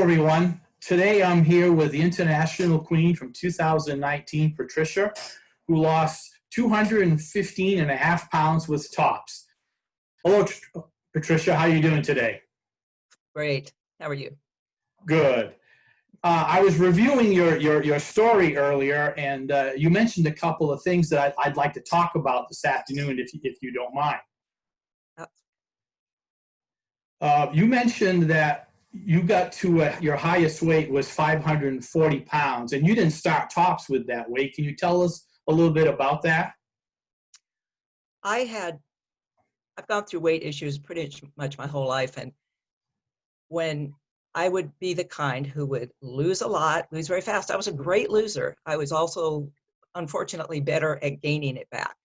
everyone. Today I'm here with the International Queen from 2019, Patricia, who lost 215 and a half pounds with tops. Hello, Patricia. How are you doing today? Great. How are you? Good. I was reviewing your story earlier, and you mentioned a couple of things that I'd like to talk about this afternoon, if you don't mind. You mentioned that you got to your highest weight was 540 pounds, and you didn't start tops with that weight. Can you tell us a little bit about that? I've gone through weight issues pretty much my whole life, and when I would be the kind who would lose a lot, lose very fast. I was a great loser. I was also, unfortunately, better at gaining it back.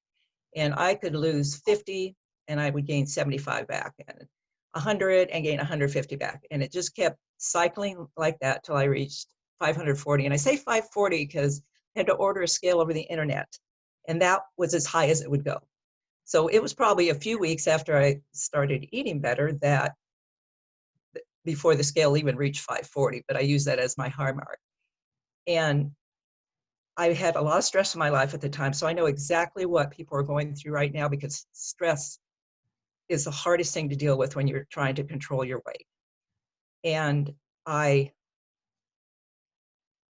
And I could lose 50 and I would gain 75 back, and 100 and gain 150 back. And it just kept cycling like that till I reached 540. And I say 540 because I had to order a scale over the internet, and that was as high as it would go. So it was probably a few weeks after I started eating better that before the scale even reached 540, but I use that as my high mark. And I had a lot of stress in my life at the time, so I know exactly what people are going through right now, because stress is the hardest thing to deal with when you're trying to control your weight. And I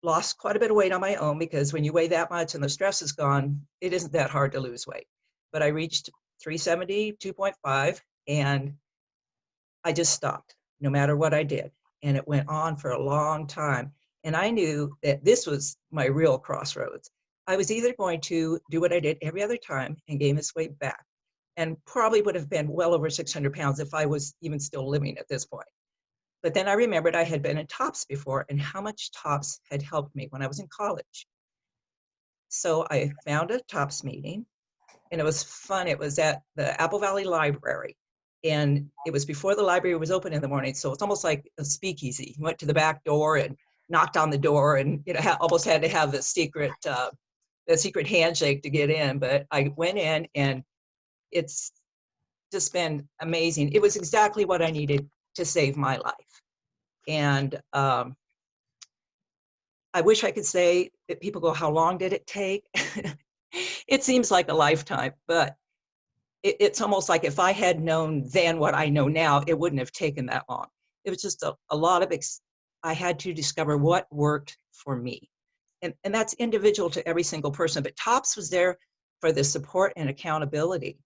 lost quite a bit of weight on my own, because when you weigh that much and the stress is gone, it isn't that hard to lose weight. But I reached 370, 2.5, and I just stopped no matter what I did. And it went on for a long time. And I knew that this was my real crossroads. I was either going to do what I did every other time and gain this weight back, and probably would have been well over 600 pounds if I was even still living at this point. But then I remembered I had been in TOPS before, and how much TOPS had helped me when I was in college. So I found a TOPS meeting, and it was fun. It was at the Apple Valley Library, and it was before the library was open in the morning. So it's almost like a speakeasy. You went to the back door and knocked on the door, and almost had to have the secret handshake to get in. But I went in, and it's just been amazing. It was exactly what I needed to save my life. And I wish I could say that people go, how long did it take? It seems like a lifetime, but it's almost like if I had known then what I know now, it wouldn't have taken that long. It was just a lot of, I had to discover what worked for me. And that's individual to every single person, but TOPS was there for the support and accountability.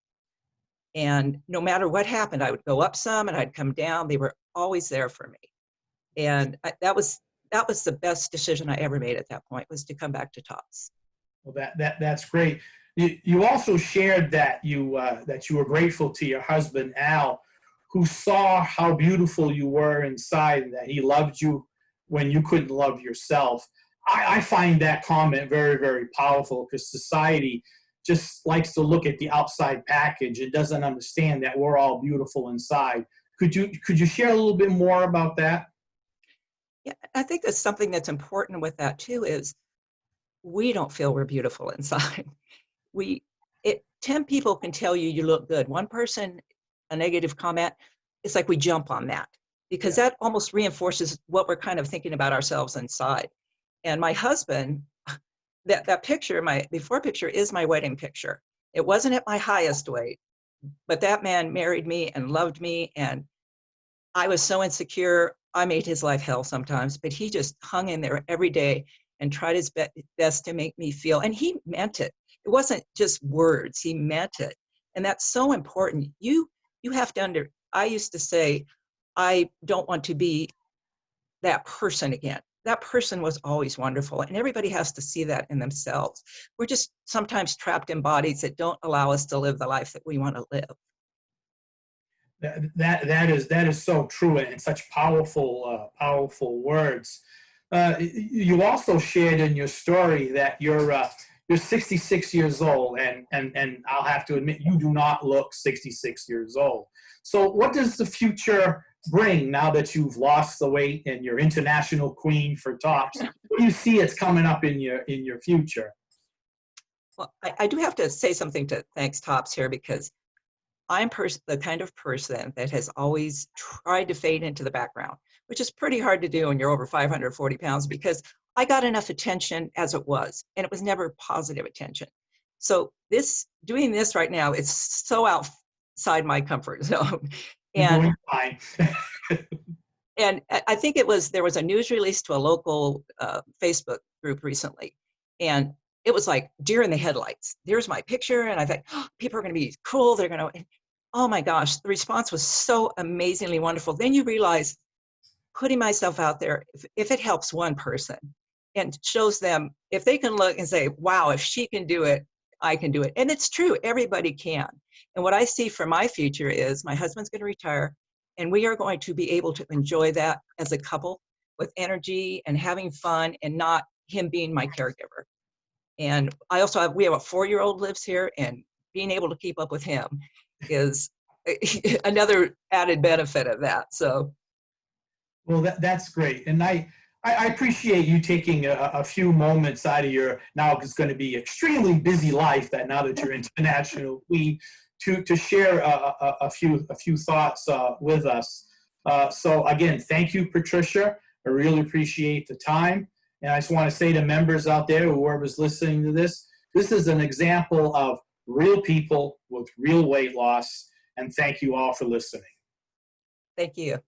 And no matter what happened, I would go up some and I'd come down. They were always there for me. And that was the best decision I ever made at that point, was to come back to TOPS. Well, that's great. You also shared that you were grateful to your husband, Al, who saw how beautiful you were inside, and that he loved you when you couldn't love yourself. I find that comment very, very powerful, because society just likes to look at the outside package and doesn't understand that we're all beautiful inside. Could you share a little bit more about that? Yeah, I think that's something that's important with that too, is we don't feel we're beautiful inside. 10 people can tell you you look good. One person, a negative comment, it's like we jump on that, because that almost reinforces what we're kind of thinking about ourselves inside. And my husband, that picture, my before picture, is my wedding picture. It wasn't at my highest weight, but that man married me and loved me, and I was so insecure. I made his life hell sometimes, but he just hung in there every day and tried his best to make me feel, and he meant it. It wasn't just words, he meant it. And that's so important. You have to I used to say, I don't want to be that person again. That person was always wonderful, and everybody has to see that in themselves. We're just sometimes trapped in bodies that don't allow us to live the life that we want to live. That is so true, and such powerful words. You also shared in your story that you're 66 years old, and I'll have to admit, you do not look 66 years old. So what does the future bring now that you've lost the weight and you're international queen for TOPS? What do you see it's coming up in your future? Well, I do have to say something to thanks TOPS here, because I'm the kind of person that has always tried to fade into the background, which is pretty hard to do when you're over 540 pounds, because I got enough attention as it was, and it was never positive attention. So doing this right now, it's so outside my comfort zone. You're And doing fine. I think there was a news release to a local Facebook group recently, and it was like deer in the headlights. There's my picture, and I thought, oh, people are going to be cool. They're going to, oh my gosh, the response was so amazingly wonderful. Then you realize, putting myself out there, if it helps one person and shows them, if they can look and say, wow, if she can do it, I can do it. And it's true, everybody can. And what I see for my future is my husband's going to retire, and we are going to be able to enjoy that as a couple with energy and having fun, and not him being my caregiver. And we have a 4-year-old lives here, and being able to keep up with him is another added benefit of that. So. Well, that's great. And I appreciate you taking a few moments out of your, now it's going to be extremely busy life, that now that you're international, to share a few thoughts with us. So again, thank you, Patricia. I really appreciate the time. And I just want to say to members out there, whoever's listening to this is an example of real people with real weight loss. And thank you all for listening. Thank you.